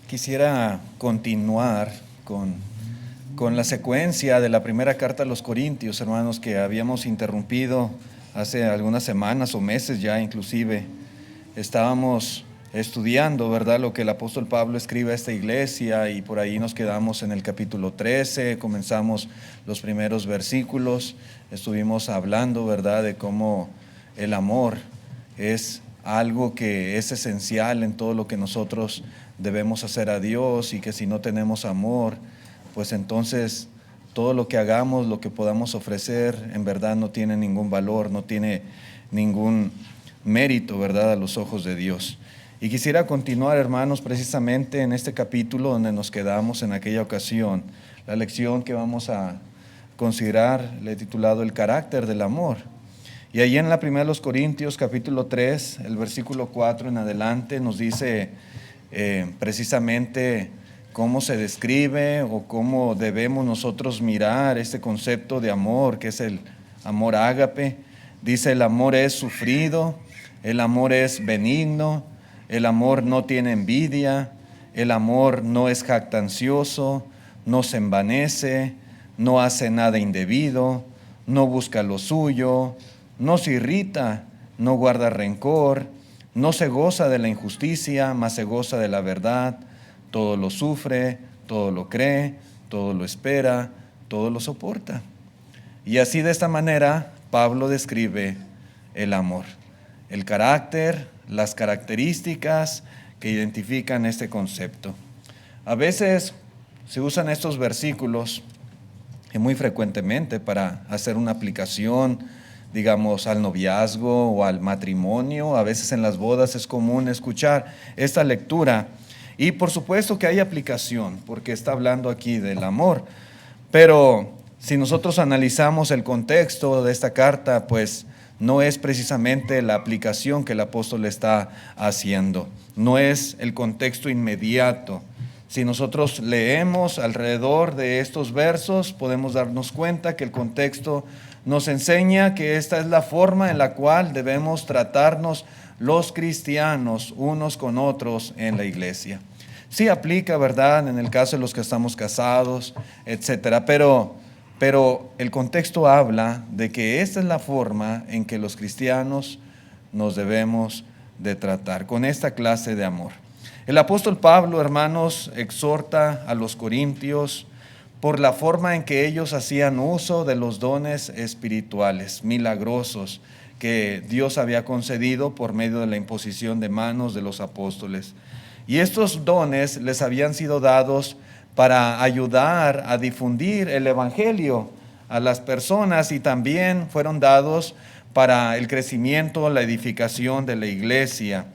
Quisiera continuar con la secuencia de la primera carta a los Corintios, hermanos, que habíamos interrumpido hace algunas semanas o meses ya inclusive. Estábamos estudiando, ¿verdad?, lo que el apóstol Pablo escribe a esta iglesia y por ahí nos quedamos en el capítulo 13, comenzamos los primeros versículos, estuvimos hablando, ¿verdad?, de cómo el amor es algo que es esencial en todo lo que nosotros debemos hacer a Dios y que si no tenemos amor, pues entonces todo lo que hagamos, lo que podamos ofrecer, en verdad no tiene ningún valor, no tiene ningún mérito, ¿verdad?, a los ojos de Dios. Y quisiera continuar, hermanos, precisamente en este capítulo donde nos quedamos en aquella ocasión. La lección que vamos a considerar le he titulado El carácter del amor. Y ahí en la primera de los Corintios, capítulo 3, el versículo 4 en adelante, nos dice precisamente cómo se describe o cómo debemos nosotros mirar este concepto de amor, que es el amor ágape. Dice: el amor es sufrido, el amor es benigno, el amor no tiene envidia, el amor no es jactancioso, no se envanece, no hace nada indebido, no busca lo suyo, no se irrita, no guarda rencor, no se goza de la injusticia, mas se goza de la verdad. Todo lo sufre, todo lo cree, todo lo espera, todo lo soporta. Y así, de esta manera, Pablo describe el amor, el carácter, las características que identifican este concepto. A veces se usan estos versículos y muy frecuentemente para hacer una aplicación, digamos, al noviazgo o al matrimonio. A veces en las bodas es común escuchar esta lectura. Y por supuesto que hay aplicación, porque está hablando aquí del amor. Pero si nosotros analizamos el contexto de esta carta, pues no es precisamente la aplicación que el apóstol está haciendo. No es el contexto inmediato. Si nosotros leemos alrededor de estos versos, podemos darnos cuenta que el contexto nos enseña que esta es la forma en la cual debemos tratarnos los cristianos unos con otros en la iglesia. Sí aplica, ¿verdad?, en el caso de los que estamos casados, etcétera, pero el contexto habla de que esta es la forma en que los cristianos nos debemos de tratar, con esta clase de amor. El apóstol Pablo, hermanos, exhorta a los corintios por la forma en que ellos hacían uso de los dones espirituales, milagrosos, que Dios había concedido por medio de la imposición de manos de los apóstoles. Y estos dones les habían sido dados para ayudar a difundir el evangelio a las personas y también fueron dados para el crecimiento, la edificación de la iglesia.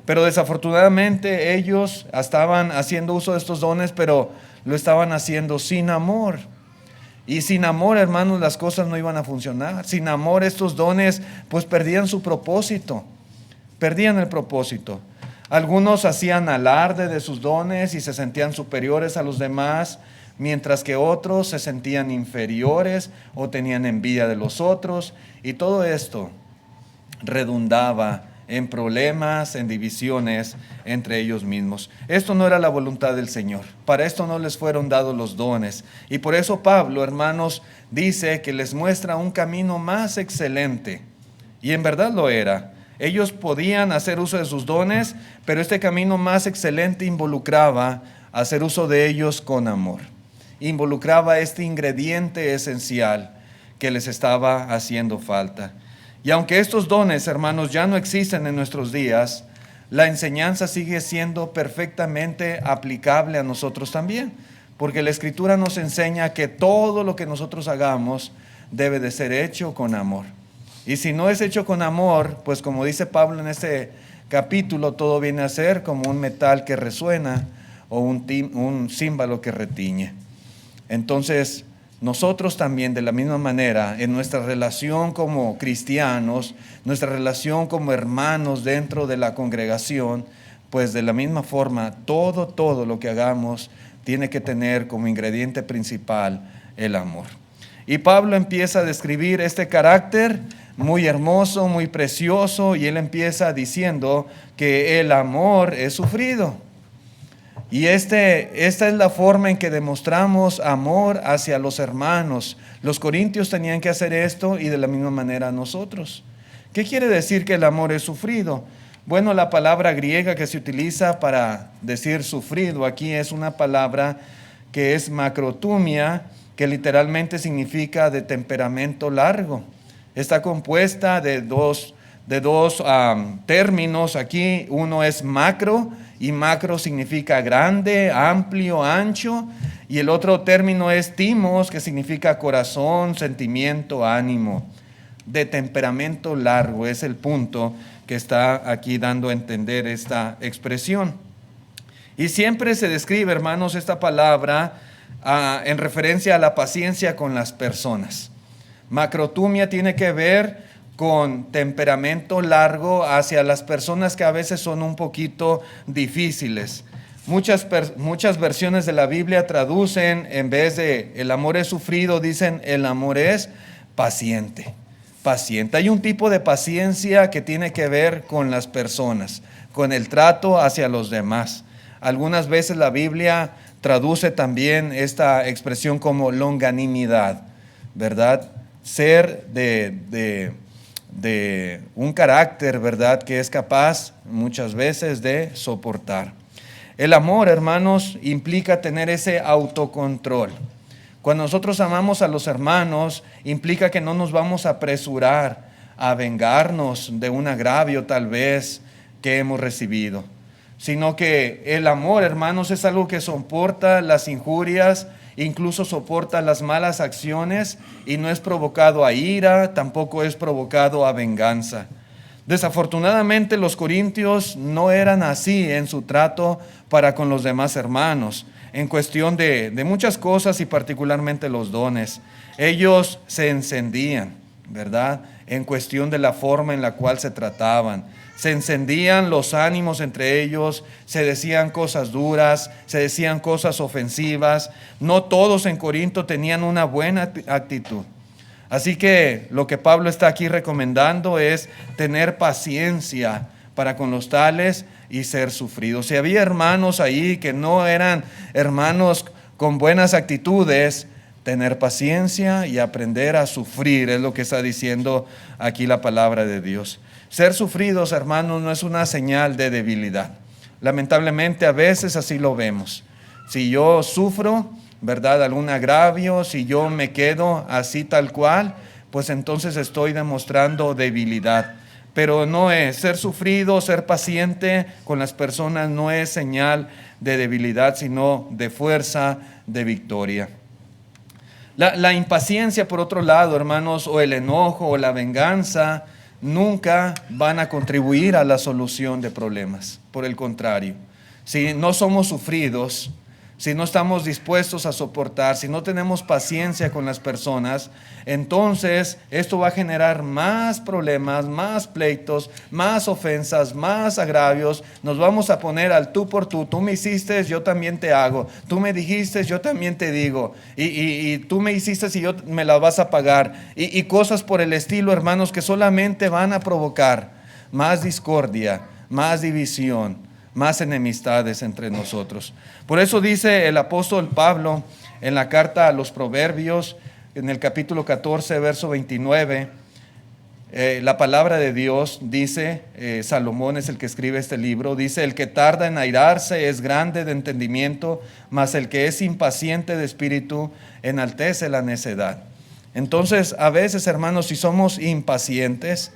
Pero desafortunadamente ellos estaban haciendo uso de estos dones, pero lo estaban haciendo sin amor. Y sin amor, hermanos, las cosas no iban a funcionar. Sin amor, estos dones pues perdían su propósito, perdían el propósito. Algunos hacían alarde de sus dones y se sentían superiores a los demás, mientras que otros se sentían inferiores o tenían envidia de los otros. Y todo esto redundaba en problemas, en divisiones entre ellos mismos. Esto no era la voluntad del Señor. Para esto no les fueron dados los dones. Y por eso Pablo, hermanos, dice que les muestra un camino más excelente. Y en verdad lo era. Ellos podían hacer uso de sus dones, pero este camino más excelente involucraba hacer uso de ellos con amor. Involucraba este ingrediente esencial que les estaba haciendo falta. Y aunque estos dones, hermanos, ya no existen en nuestros días, la enseñanza sigue siendo perfectamente aplicable a nosotros también, porque la Escritura nos enseña que todo lo que nosotros hagamos debe de ser hecho con amor. Y si no es hecho con amor, pues como dice Pablo en este capítulo, todo viene a ser como un metal que resuena o un címbalo que retiñe. Entonces, nosotros también de la misma manera, en nuestra relación como cristianos, nuestra relación como hermanos dentro de la congregación, pues de la misma forma, todo lo que hagamos tiene que tener como ingrediente principal el amor. Y Pablo empieza a describir este carácter muy hermoso, muy precioso, y él empieza diciendo que el amor es sufrido. Y esta es la forma en que demostramos amor hacia los hermanos. Los corintios tenían que hacer esto y de la misma manera nosotros. ¿Qué quiere decir que el amor es sufrido? Bueno, la palabra griega que se utiliza para decir sufrido aquí es una palabra que es macrotumia, que literalmente significa de temperamento largo. Está compuesta de dos términos aquí. Uno es macro, y macro significa grande, amplio, ancho, y el otro término es timos, que significa corazón, sentimiento, ánimo. De temperamento largo es el punto que está aquí dando a entender esta expresión. Y siempre se describe, hermanos, esta palabra en referencia a la paciencia con las personas. Macrotumia tiene que ver con temperamento largo hacia las personas que a veces son un poquito difíciles. Muchas versiones de la Biblia traducen, en vez de el amor es sufrido, dicen el amor es paciente. Paciente. Hay un tipo de paciencia que tiene que ver con las personas, con el trato hacia los demás. Algunas veces la Biblia traduce también esta expresión como longanimidad, ¿verdad? Ser de un carácter, ¿verdad?, que es capaz muchas veces de soportar. El amor, hermanos, implica tener ese autocontrol. Cuando nosotros amamos a los hermanos, implica que no nos vamos a apresurar a vengarnos de un agravio tal vez que hemos recibido, sino que el amor, hermanos, es algo que soporta las injurias, incluso soporta las malas acciones y no es provocado a ira, tampoco es provocado a venganza. Desafortunadamente los corintios no eran así en su trato para con los demás hermanos, en cuestión de muchas cosas y particularmente los dones. Ellos se encendían, ¿verdad?, en cuestión de la forma en la cual se trataban. Se encendían los ánimos entre ellos, se decían cosas duras, se decían cosas ofensivas. No todos en Corinto tenían una buena actitud. Así que lo que Pablo está aquí recomendando es tener paciencia para con los tales y ser sufridos. Si había hermanos ahí que no eran hermanos con buenas actitudes, tener paciencia y aprender a sufrir es lo que está diciendo aquí la palabra de Dios. Ser sufridos, hermanos, no es una señal de debilidad. Lamentablemente a veces así lo vemos. Si yo sufro, ¿verdad?, algún agravio, si yo me quedo así tal cual, pues entonces estoy demostrando debilidad. Pero no es ser sufrido, ser paciente con las personas no es señal de debilidad, sino de fuerza, de victoria. La impaciencia, por otro lado, hermanos, o el enojo o la venganza, nunca van a contribuir a la solución de problemas. Por el contrario, si no somos sufridos, si no estamos dispuestos a soportar, si no tenemos paciencia con las personas, entonces esto va a generar más problemas, más pleitos, más ofensas, más agravios. Nos vamos a poner al tú por tú. Tú me hiciste, yo también te hago. Tú me dijiste, yo también te digo. Y tú me hiciste y yo me la vas a pagar. Y cosas por el estilo, hermanos, que solamente van a provocar más discordia, más división, más enemistades entre nosotros. Por eso dice el apóstol Pablo en la carta a los Proverbios, en el capítulo 14, verso 29, la palabra de Dios dice, Salomón es el que escribe este libro, dice: el que tarda en airarse es grande de entendimiento, mas el que es impaciente de espíritu enaltece la necedad. Entonces, a veces, hermanos, si somos impacientes,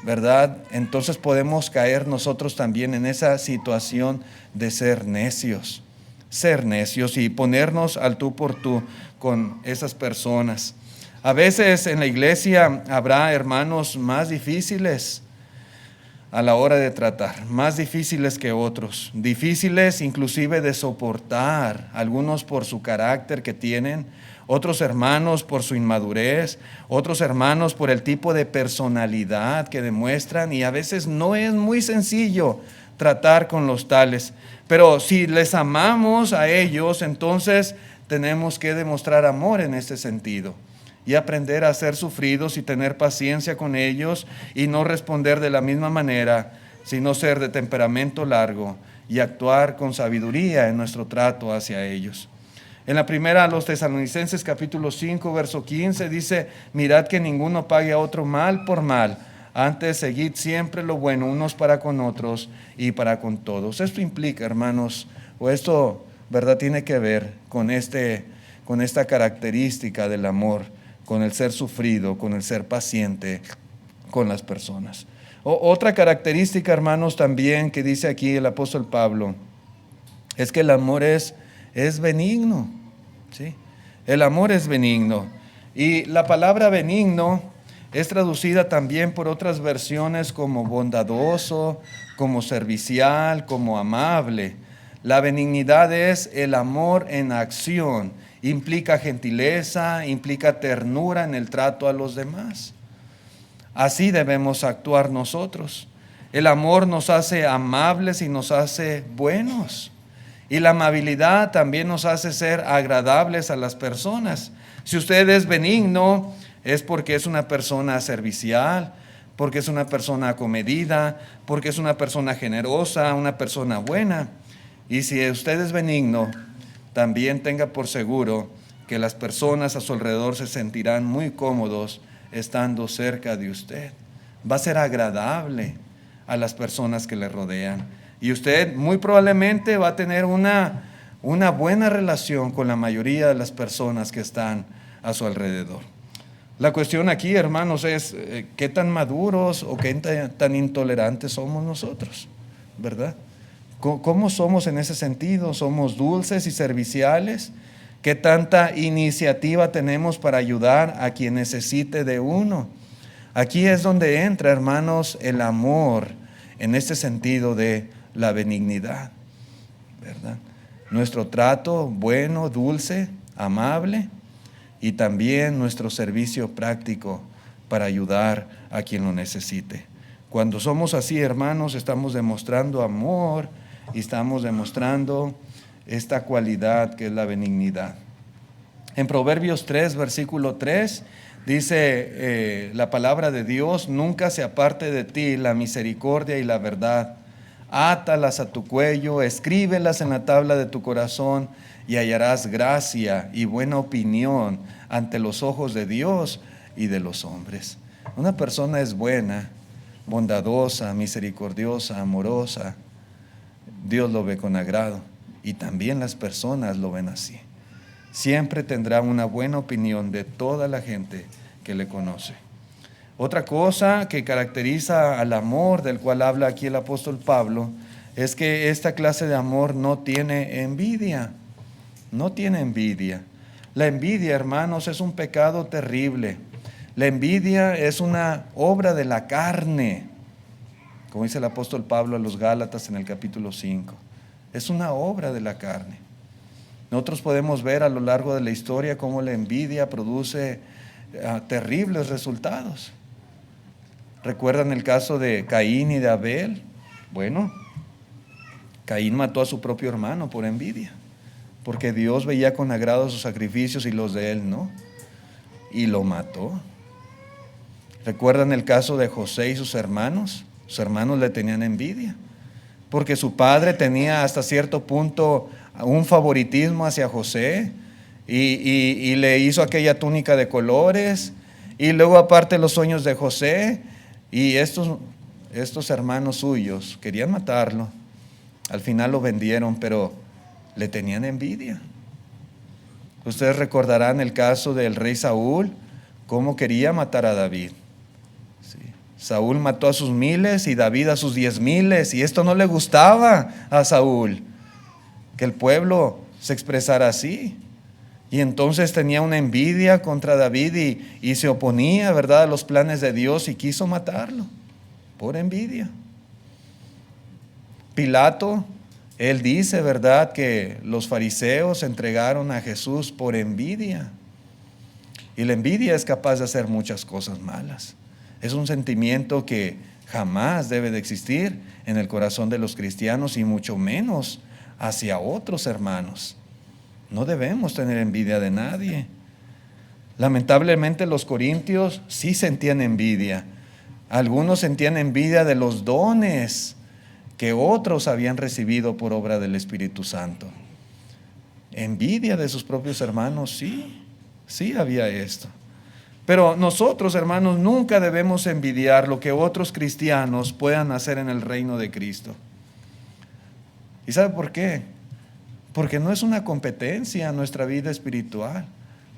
¿verdad?, entonces podemos caer nosotros también en esa situación de ser necios y ponernos al tú por tú con esas personas. A veces en la iglesia habrá hermanos más difíciles a la hora de tratar, más difíciles que otros, difíciles inclusive de soportar, algunos por su carácter que tienen, otros hermanos por su inmadurez, otros hermanos por el tipo de personalidad que demuestran, y a veces no es muy sencillo tratar con los tales. Pero si les amamos a ellos, entonces tenemos que demostrar amor en ese sentido y aprender a ser sufridos y tener paciencia con ellos y no responder de la misma manera, sino ser de temperamento largo y actuar con sabiduría en nuestro trato hacia ellos. En la primera a los Tesalonicenses capítulo 5, verso 15 dice: mirad que ninguno pague a otro mal por mal, antes seguid siempre lo bueno unos para con otros y para con todos. Esto implica, hermanos, o esto, ¿verdad?, tiene que ver con esta característica del amor, con el ser sufrido, con el ser paciente con las personas. Otra característica, hermanos, también que dice aquí el apóstol Pablo, es que el amor es benigno, ¿sí? El amor es benigno. Y la palabra benigno es traducida también por otras versiones como bondadoso, como servicial, como amable. La benignidad es el amor en acción. Implica gentileza, implica ternura en el trato a los demás. Así debemos actuar nosotros. El amor nos hace amables y nos hace buenos. Y la amabilidad también nos hace ser agradables a las personas. Si usted es benigno, es porque es una persona servicial, porque es una persona comedida, porque es una persona generosa, una persona buena. Y si usted es benigno, también tenga por seguro que las personas a su alrededor se sentirán muy cómodos estando cerca de usted. Va a ser agradable a las personas que le rodean. Y usted muy probablemente va a tener una buena relación con la mayoría de las personas que están a su alrededor. La cuestión aquí, hermanos, es qué tan maduros o qué tan intolerantes somos nosotros, ¿verdad? ¿Cómo somos en ese sentido? ¿Somos dulces y serviciales? ¿Qué tanta iniciativa tenemos para ayudar a quien necesite de uno? Aquí es donde entra, hermanos, el amor en este sentido de la benignidad, ¿verdad? Nuestro trato bueno, dulce, amable, y también nuestro servicio práctico para ayudar a quien lo necesite. Cuando somos así, hermanos, estamos demostrando amor y estamos demostrando esta cualidad que es la benignidad. En Proverbios 3, versículo 3, dice la palabra de Dios: nunca se aparte de ti la misericordia y la verdad. Átalas a tu cuello, escríbelas en la tabla de tu corazón, y hallarás gracia y buena opinión ante los ojos de Dios y de los hombres. Una persona es buena, bondadosa, misericordiosa, amorosa. Dios lo ve con agrado, y también las personas lo ven así. Siempre tendrá una buena opinión de toda la gente que le conoce. Otra cosa que caracteriza al amor del cual habla aquí el apóstol Pablo es que esta clase de amor no tiene envidia. No tiene envidia. La envidia, hermanos, es un pecado terrible. La envidia es una obra de la carne, como dice el apóstol Pablo a los Gálatas en el capítulo 5. Es una obra de la carne. Nosotros podemos ver a lo largo de la historia cómo la envidia produce terribles resultados. ¿Recuerdan el caso de Caín y de Abel? Bueno, Caín mató a su propio hermano por envidia, porque Dios veía con agrado sus sacrificios y los de él no, y lo mató. ¿Recuerdan el caso de José y sus hermanos? Sus hermanos le tenían envidia, porque su padre tenía hasta cierto punto un favoritismo hacia José, y le hizo aquella túnica de colores, y luego aparte los sueños de José, y estos hermanos suyos querían matarlo. Al final lo vendieron, pero le tenían envidia. Ustedes recordarán el caso del rey Saúl, cómo quería matar a David. Sí. Saúl mató a sus 1000 y David a sus 10,000, y esto no le gustaba a Saúl, que el pueblo se expresara así. Y entonces tenía una envidia contra David y se oponía, ¿verdad?, a los planes de Dios, y quiso matarlo por envidia. Pilato, él dice, ¿verdad?, que los fariseos entregaron a Jesús por envidia. Y la envidia es capaz de hacer muchas cosas malas. Es un sentimiento que jamás debe de existir en el corazón de los cristianos, y mucho menos hacia otros hermanos. No debemos tener envidia de nadie. Lamentablemente los corintios sí sentían envidia. Algunos sentían envidia de los dones que otros habían recibido por obra del Espíritu Santo. Envidia de sus propios hermanos, sí había esto. Pero nosotros, hermanos, nunca debemos envidiar lo que otros cristianos puedan hacer en el reino de Cristo. ¿Y sabe por qué? Porque no es una competencia nuestra vida espiritual.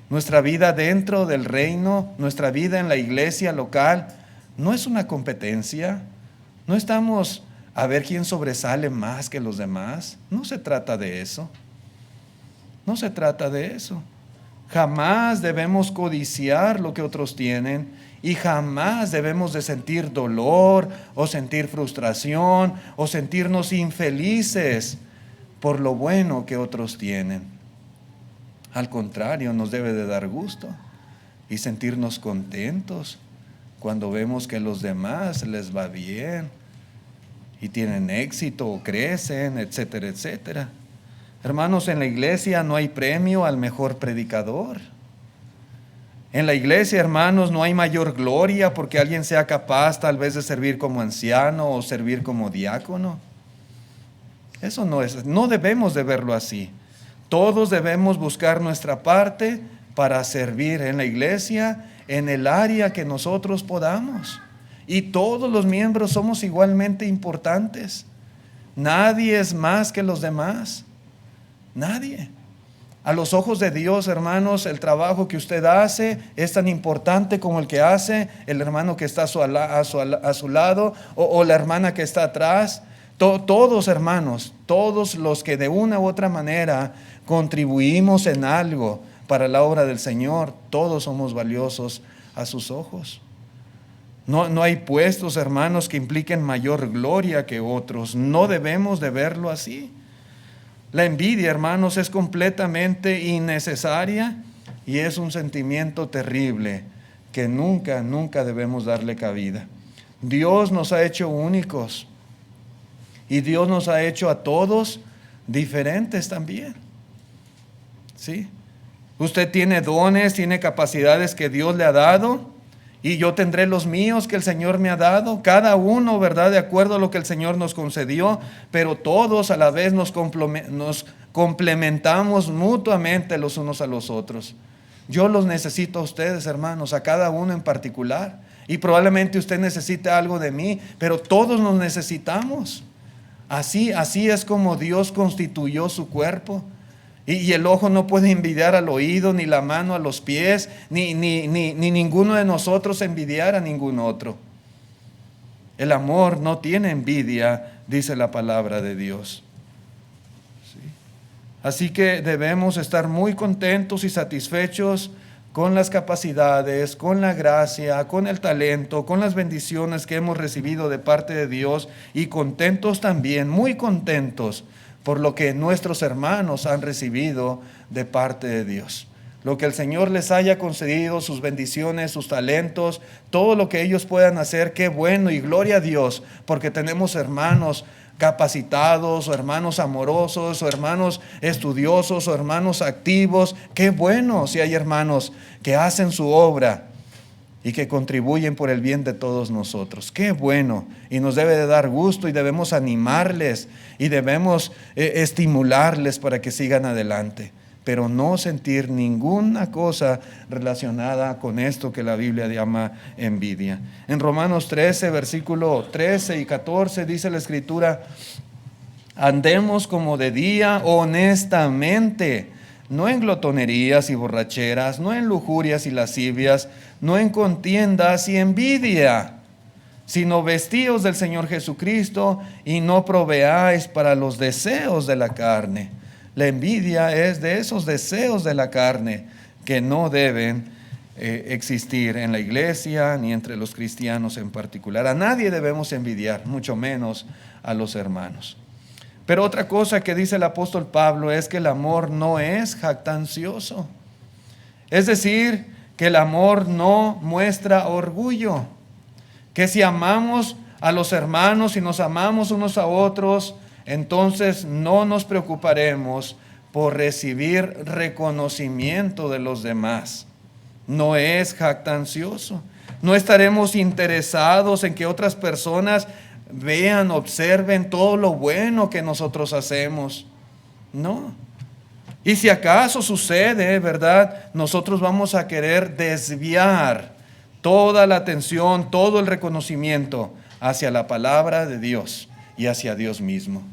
Nuestra vida dentro del reino, nuestra vida en la iglesia local, no es una competencia. No estamos a ver quién sobresale más que los demás. No se trata de eso. No se trata de eso. Jamás debemos codiciar lo que otros tienen y jamás debemos de sentir dolor o sentir frustración o sentirnos infelices por lo bueno que otros tienen. Al contrario, nos debe de dar gusto y sentirnos contentos cuando vemos que a los demás les va bien y tienen éxito o crecen, etcétera, etcétera. Hermanos, en la iglesia no hay premio al mejor predicador. En la iglesia, hermanos, no hay mayor gloria porque alguien sea capaz tal vez de servir como anciano o servir como diácono. Eso no debemos de verlo así. Todos debemos buscar nuestra parte para servir en la iglesia, en el área que nosotros podamos. Y todos los miembros somos igualmente importantes. Nadie es más que los demás. Nadie. A los ojos de Dios, hermanos, el trabajo que usted hace es tan importante como el que hace el hermano que está a su lado o la hermana que está atrás. Todos, hermanos, todos los que de una u otra manera contribuimos en algo para la obra del Señor, todos somos valiosos a sus ojos. No hay puestos, hermanos, que impliquen mayor gloria que otros. No debemos de verlo así. La envidia, hermanos, es completamente innecesaria y es un sentimiento terrible que nunca debemos darle cabida. Dios nos ha hecho únicos y Dios nos ha hecho a todos diferentes también. ¿Sí? Usted tiene dones, tiene capacidades que Dios le ha dado y yo tendré los míos que el Señor me ha dado, cada uno, ¿verdad?, de acuerdo a lo que el Señor nos concedió, pero todos a la vez nos complementamos mutuamente los unos a los otros. Yo los necesito a ustedes, hermanos, a cada uno en particular, y probablemente usted necesite algo de mí, pero todos nos necesitamos. Así es como Dios constituyó su cuerpo. Y el ojo no puede envidiar al oído, ni la mano a los pies, ni ninguno de nosotros envidiar a ningún otro. El amor no tiene envidia, dice la palabra de Dios. ¿Sí? Así que debemos estar muy contentos y satisfechos con las capacidades, con la gracia, con el talento, con las bendiciones que hemos recibido de parte de Dios, y contentos también, muy contentos, por lo que nuestros hermanos han recibido de parte de Dios. Lo que el Señor les haya concedido, sus bendiciones, sus talentos, todo lo que ellos puedan hacer, qué bueno, y gloria a Dios, porque tenemos hermanos capacitados, o hermanos amorosos, o hermanos estudiosos, o hermanos activos. Qué bueno si hay hermanos que hacen su obra y que contribuyen por el bien de todos nosotros. Qué bueno, y nos debe de dar gusto y debemos animarles y debemos estimularles para que sigan adelante, pero no sentir ninguna cosa relacionada con esto que la Biblia llama envidia. En Romanos 13, versículo 13 y 14 dice la Escritura: andemos como de día honestamente, no en glotonerías y borracheras, no en lujurias y lascivias, no en contiendas y envidia, sino vestíos del Señor Jesucristo y no proveáis para los deseos de la carne. La envidia es de esos deseos de la carne que no deben existir en la iglesia ni entre los cristianos en particular. A nadie debemos envidiar, mucho menos a los hermanos. Pero otra cosa que dice el apóstol Pablo es que el amor no es jactancioso. Es decir, que el amor no muestra orgullo. Que si amamos a los hermanos y nos amamos unos a otros, entonces no nos preocuparemos por recibir reconocimiento de los demás. No es jactancioso. No estaremos interesados en que otras personas vean, observen todo lo bueno que nosotros hacemos. No. Y si acaso sucede, ¿verdad? Nosotros vamos a querer desviar toda la atención, todo el reconocimiento hacia la palabra de Dios y hacia Dios mismo.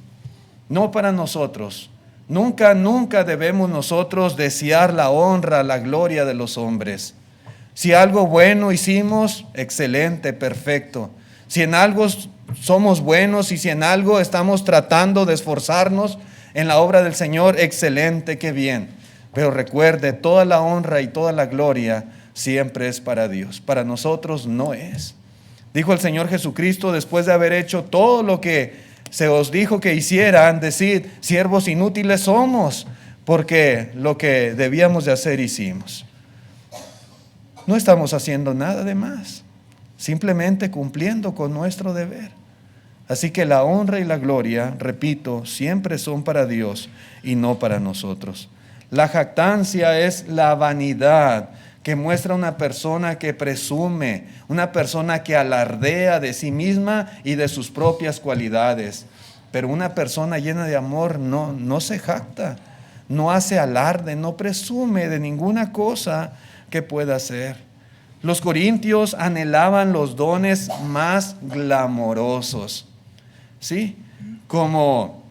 No para nosotros. Nunca, nunca debemos nosotros desear la honra, la gloria de los hombres. Si algo bueno hicimos, excelente, perfecto. Si en algo somos buenos y si en algo estamos tratando de esforzarnos en la obra del Señor, excelente, qué bien. Pero recuerde, toda la honra y toda la gloria siempre es para Dios. Para nosotros no es. Dijo el Señor Jesucristo, después de haber hecho todo lo que se os dijo que hicieran, decid, siervos inútiles somos, porque lo que debíamos de hacer hicimos. No estamos haciendo nada de más, simplemente cumpliendo con nuestro deber. Así que la honra y la gloria, repito, siempre son para Dios y no para nosotros. La jactancia es la vanidad que muestra una persona que presume, una persona que alardea de sí misma y de sus propias cualidades. Pero una persona llena de amor no se jacta, no hace alarde, no presume de ninguna cosa que pueda hacer. Los corintios anhelaban los dones más glamorosos, ¿sí? Como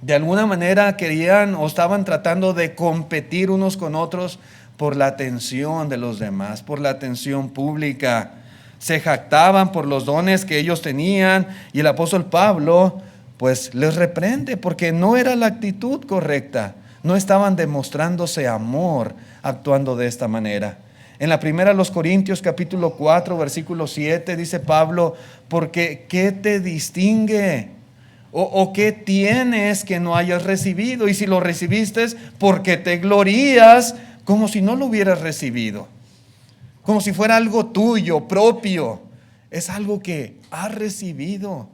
de alguna manera querían o estaban tratando de competir unos con otros por la atención de los demás, por la atención pública. Se jactaban por los dones que ellos tenían y el apóstol Pablo pues les reprende porque no era la actitud correcta. No estaban demostrándose amor actuando de esta manera. En la primera de los Corintios capítulo 4 versículo 7 dice Pablo, porque ¿qué te distingue? ¿O qué tienes que no hayas recibido? Y si lo recibiste, ¿por qué te glorías como si no lo hubieras recibido? Como si fuera algo tuyo, propio. Es algo que has recibido.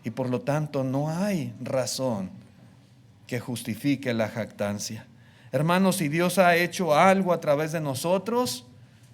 Y por lo tanto no hay razón que justifique la jactancia. Hermanos, si Dios ha hecho algo a través de nosotros,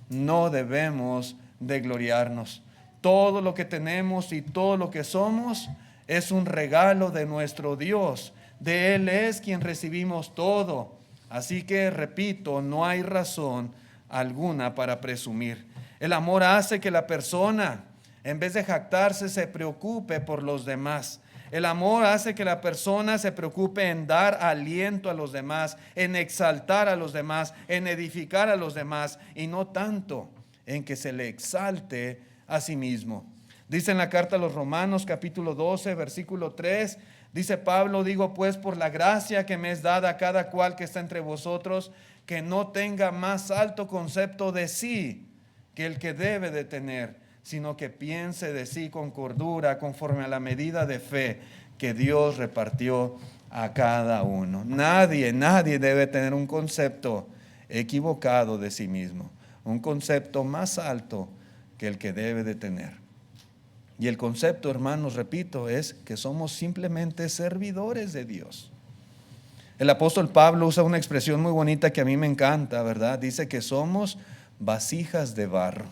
no debemos de gloriarnos. Todo lo que tenemos y todo lo que somos es un regalo de nuestro Dios. De Él es quien recibimos todo. Así que, repito, no hay razón alguna para presumir. El amor hace que la persona, en vez de jactarse, se preocupe por los demás. El amor hace que la persona se preocupe en dar aliento a los demás, en exaltar a los demás, en edificar a los demás, y no tanto en que se le exalte a sí mismo. Dice en la carta a los Romanos capítulo 12 versículo 3, dice Pablo, digo pues por la gracia que me es dada a cada cual que está entre vosotros, que no tenga más alto concepto de sí que el que debe de tener, sino que piense de sí con cordura, conforme a la medida de fe que Dios repartió a cada uno. Nadie debe tener un concepto equivocado de sí mismo, un concepto más alto que el que debe de tener. Y el concepto, hermanos, repito, es que somos simplemente servidores de Dios. El apóstol Pablo usa una expresión muy bonita que a mí me encanta, ¿verdad? Dice que somos vasijas de barro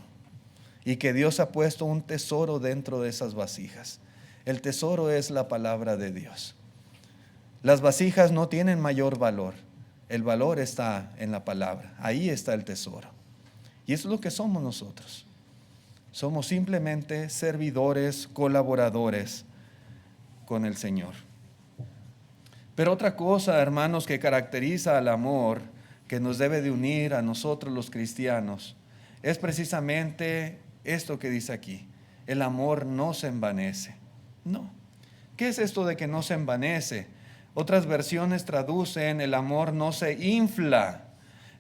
y que Dios ha puesto un tesoro dentro de esas vasijas. El tesoro es la palabra de Dios. Las vasijas no tienen mayor valor. El valor está en la palabra. Ahí está el tesoro. Y eso es lo que somos nosotros. Somos simplemente servidores, colaboradores con el Señor. Pero otra cosa, hermanos, que caracteriza al amor, que nos debe de unir a nosotros los cristianos, es precisamente esto que dice aquí: el amor no se envanece. No. ¿Qué es esto de que no se envanece? Otras versiones traducen: el amor no se infla,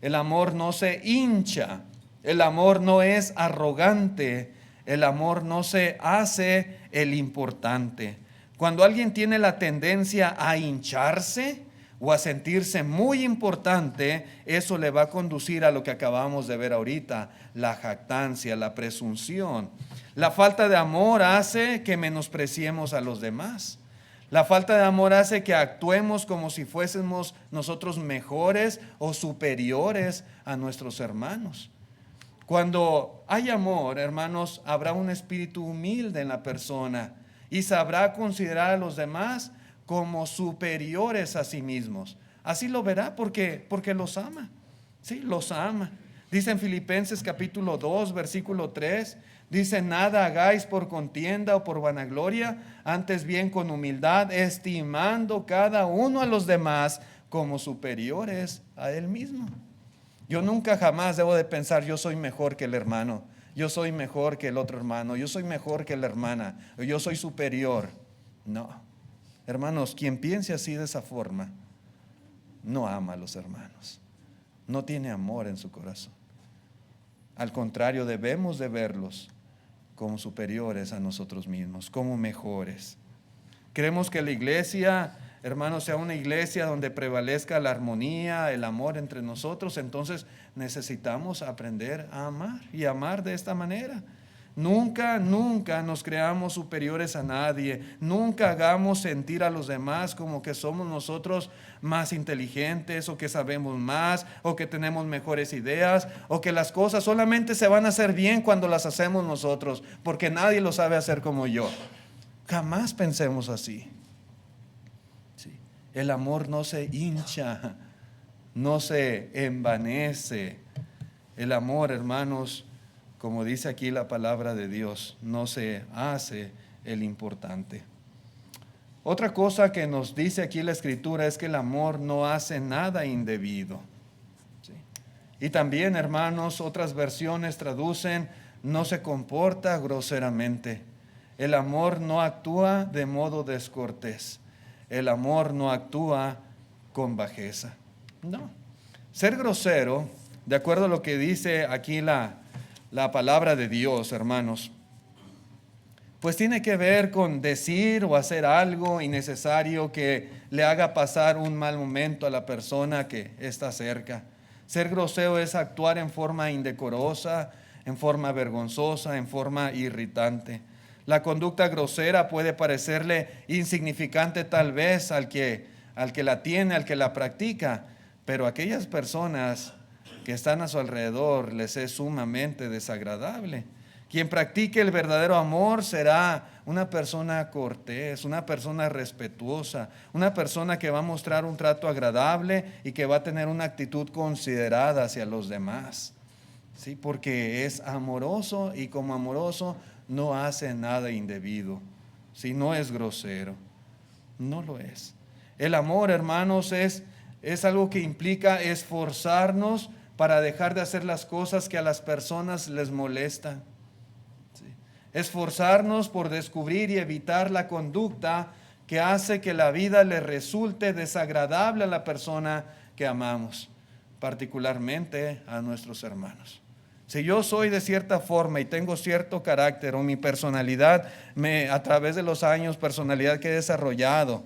el amor no se hincha, el amor no es arrogante, el amor no se hace el importante. Cuando alguien tiene la tendencia a hincharse o a sentirse muy importante, eso le va a conducir a lo que acabamos de ver ahorita: la jactancia, la presunción. La falta de amor hace que menospreciemos a los demás. La falta de amor hace que actuemos como si fuésemos nosotros mejores o superiores a nuestros hermanos. Cuando hay amor, hermanos, habrá un espíritu humilde en la persona y sabrá considerar a los demás como superiores a sí mismos. Así lo verá porque los ama. Sí, los ama. Dice en Filipenses capítulo 2, versículo 3, dice: nada hagáis por contienda o por vanagloria, antes bien con humildad, estimando cada uno a los demás como superiores a él mismo. Yo nunca jamás debo de pensar: yo soy mejor que el hermano, yo soy mejor que el otro hermano, yo soy mejor que la hermana, o yo soy superior. No, hermanos, quien piense así de esa forma, no ama a los hermanos, no tiene amor en su corazón. Al contrario, debemos de verlos como superiores a nosotros mismos, como mejores. Queremos que la iglesia, hermanos, sea una iglesia donde prevalezca la armonía, el amor entre nosotros. Entonces necesitamos aprender a amar y amar de esta manera. Nunca nos creamos superiores a nadie. Nunca hagamos sentir a los demás como que somos nosotros más inteligentes, o que sabemos más, o que tenemos mejores ideas, o que las cosas solamente se van a hacer bien cuando las hacemos nosotros, porque nadie lo sabe hacer como yo. Jamás pensemos así. Sí. El amor no se hincha, no se envanece. El amor, hermanos, como dice aquí la palabra de Dios, no se hace el importante. Otra cosa que nos dice aquí la Escritura es que el amor no hace nada indebido. Sí. Y también, hermanos, otras versiones traducen: no se comporta groseramente. El amor no actúa de modo descortés. El amor no actúa con bajeza. No. Ser grosero, de acuerdo a lo que dice aquí la palabra de Dios, hermanos, pues tiene que ver con decir o hacer algo innecesario que le haga pasar un mal momento a la persona que está cerca. Ser grosero es actuar en forma indecorosa, en forma vergonzosa, en forma irritante. La conducta grosera puede parecerle insignificante tal vez al que la tiene, al que la practica, pero a aquellas personas que están a su alrededor les es sumamente desagradable. Quien practique el verdadero amor será una persona cortés, una persona respetuosa, una persona que va a mostrar un trato agradable y que va a tener una actitud considerada hacia los demás. Sí, porque es amoroso, y como amoroso no hace nada indebido. Sí, no es grosero, no lo es. El amor, hermanos, es algo que implica esforzarnos para dejar de hacer las cosas que a las personas les molestan. Sí. Esforzarnos por descubrir y evitar la conducta que hace que la vida le resulte desagradable a la persona que amamos, particularmente a nuestros hermanos. Si yo soy de cierta forma y tengo cierto carácter, o mi personalidad, a través de los años, personalidad que he desarrollado,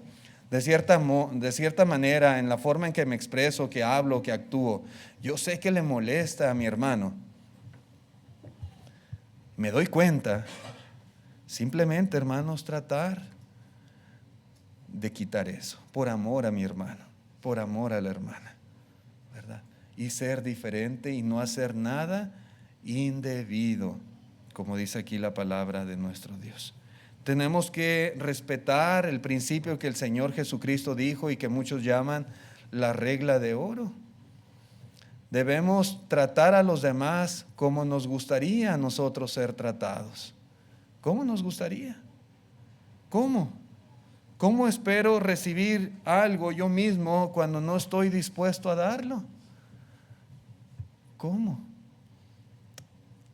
de cierta manera, en la forma en que me expreso, que hablo, que actúo, yo sé que le molesta a mi hermano. Me doy cuenta. Simplemente, hermanos, tratar de quitar eso, por amor a mi hermano, por amor a la hermana, ¿verdad? Y ser diferente y no hacer nada indebido, como dice aquí la palabra de nuestro Dios. Tenemos que respetar el principio que el Señor Jesucristo dijo y que muchos llaman la regla de oro. Debemos tratar a los demás como nos gustaría a nosotros ser tratados. ¿Cómo nos gustaría? ¿Cómo? ¿Cómo espero recibir algo yo mismo cuando no estoy dispuesto a darlo? ¿Cómo?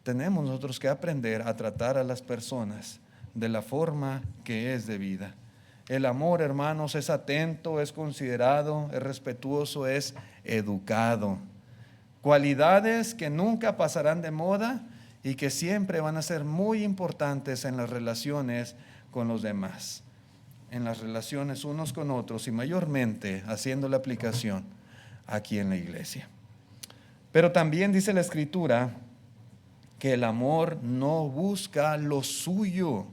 Tenemos nosotros que aprender a tratar a las personas de la forma que es debida. El amor, hermanos, es atento, es considerado, es respetuoso, es educado. Cualidades que nunca pasarán de moda y que siempre van a ser muy importantes en las relaciones con los demás, en las relaciones unos con otros, y mayormente haciendo la aplicación aquí en la iglesia. Pero también dice la Escritura que el amor no busca lo suyo.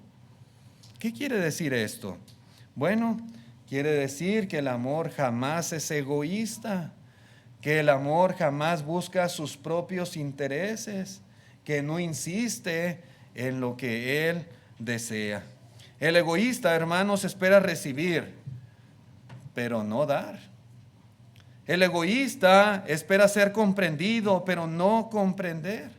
¿Qué quiere decir esto? Bueno, quiere decir que el amor jamás es egoísta, que el amor jamás busca sus propios intereses, que no insiste en lo que él desea. El egoísta, hermanos, espera recibir, pero no dar. El egoísta espera ser comprendido, pero no comprender.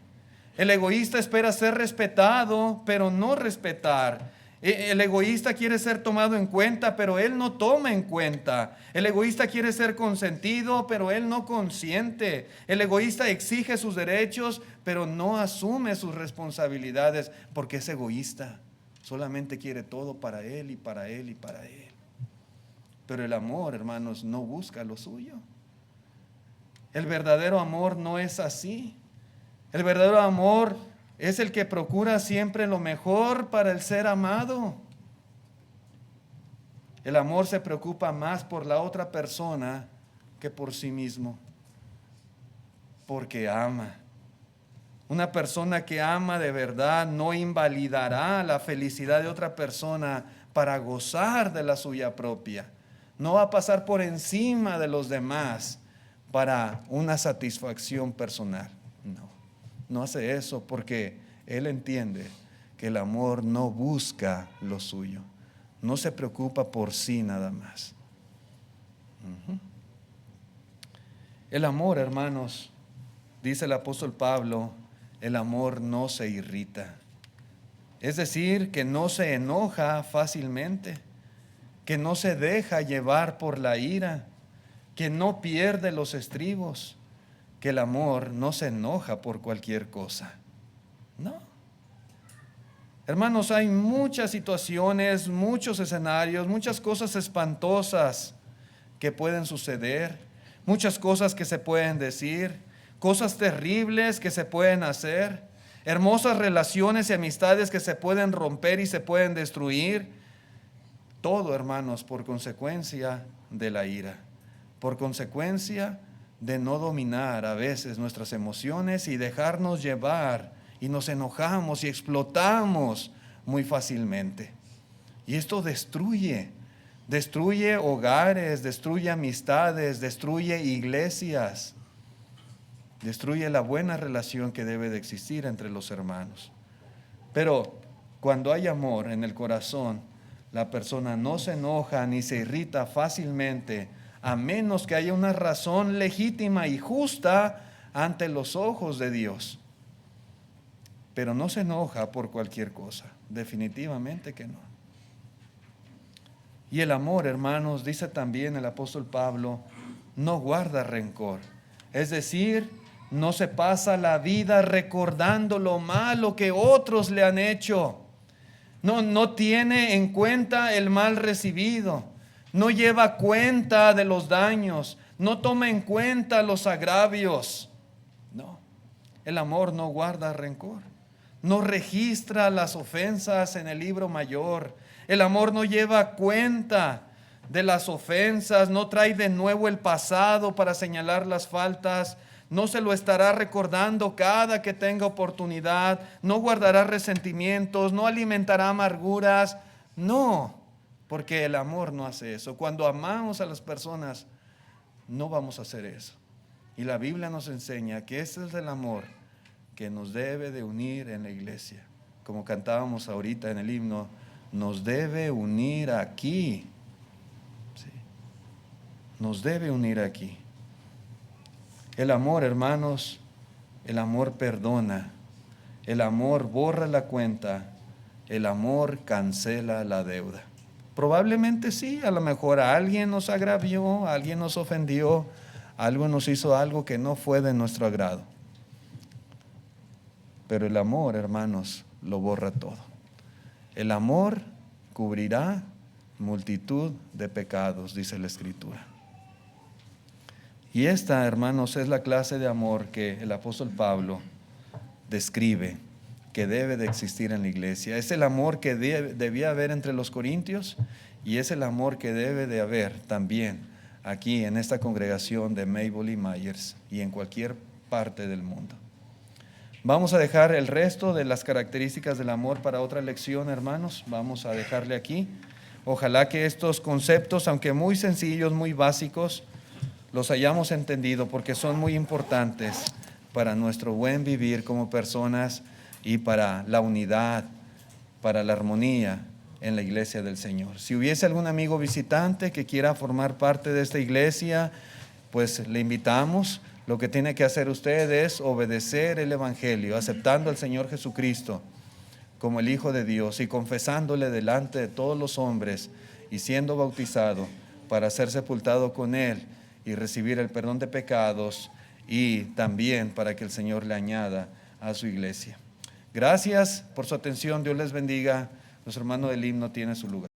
El egoísta espera ser respetado, pero no respetar. El egoísta quiere ser tomado en cuenta, pero él no toma en cuenta. El egoísta quiere ser consentido, pero él no consiente. El egoísta exige sus derechos, pero no asume sus responsabilidades, porque es egoísta. Solamente quiere todo para él y para él y para él. Pero el amor, hermanos, no busca lo suyo. El verdadero amor no es así. El verdadero amor es el que procura siempre lo mejor para el ser amado. El amor se preocupa más por la otra persona que por sí mismo, porque ama. Una persona que ama de verdad no invalidará la felicidad de otra persona para gozar de la suya propia. No va a pasar por encima de los demás para una satisfacción personal. No hace eso porque él entiende que el amor no busca lo suyo. No se preocupa por sí nada más. El amor, hermanos, dice el apóstol Pablo, el amor no se irrita. Es decir, que no se enoja fácilmente, que no se deja llevar por la ira, que no pierde los estribos, que el amor no se enoja por cualquier cosa. No. Hermanos, hay muchas situaciones, muchos escenarios, muchas cosas espantosas que pueden suceder, muchas cosas que se pueden decir, cosas terribles que se pueden hacer, hermosas relaciones y amistades que se pueden romper y se pueden destruir. Todo, hermanos, por consecuencia de la ira, por consecuencia de no dominar a veces nuestras emociones y dejarnos llevar, y nos enojamos y explotamos muy fácilmente. Y esto destruye hogares, destruye amistades, destruye iglesias, destruye la buena relación que debe de existir entre los hermanos. Pero cuando hay amor en el corazón, la persona no se enoja ni se irrita fácilmente, a menos que haya una razón legítima y justa ante los ojos de Dios. Pero no se enoja por cualquier cosa, definitivamente que no. Y el amor, hermanos, dice también el apóstol Pablo, no guarda rencor. Es decir, no se pasa la vida recordando lo malo que otros le han hecho. No tiene en cuenta el mal recibido. No lleva cuenta de los daños, no toma en cuenta los agravios. No, el amor no guarda rencor, no registra las ofensas en el libro mayor. El amor no lleva cuenta de las ofensas, no trae de nuevo el pasado para señalar las faltas, no se lo estará recordando cada que tenga oportunidad, no guardará resentimientos, no alimentará amarguras, no. Porque el amor no hace eso. Cuando amamos a las personas, no vamos a hacer eso. Y la Biblia nos enseña que ese es el amor que nos debe de unir en la iglesia. Como cantábamos ahorita en el himno, nos debe unir aquí. ¿Sí? Nos debe unir aquí. El amor, hermanos, el amor perdona. El amor borra la cuenta. El amor cancela la deuda. Probablemente sí, a lo mejor alguien nos agravió, alguien nos ofendió, algo nos hizo algo que no fue de nuestro agrado. Pero el amor, hermanos, lo borra todo. El amor cubrirá multitud de pecados, dice la Escritura. Y esta, hermanos, es la clase de amor que el apóstol Pablo describe que debe de existir en la iglesia. Es el amor que debía haber entre los corintios y es el amor que debe de haber también aquí en esta congregación de Maybole y Myers y en cualquier parte del mundo. Vamos a dejar el resto de las características del amor para otra lección, hermanos. Vamos a dejarle aquí. Ojalá que estos conceptos, aunque muy sencillos, muy básicos, los hayamos entendido porque son muy importantes para nuestro buen vivir como personas y para la unidad, para la armonía en la iglesia del Señor. Si hubiese algún amigo visitante que quiera formar parte de esta iglesia, pues le invitamos. Lo que tiene que hacer usted es obedecer el Evangelio, aceptando al Señor Jesucristo como el Hijo de Dios y confesándole delante de todos los hombres y siendo bautizado para ser sepultado con Él y recibir el perdón de pecados y también para que el Señor le añada a su iglesia. Gracias por su atención, Dios les bendiga. Nuestro hermano del himno tiene su lugar.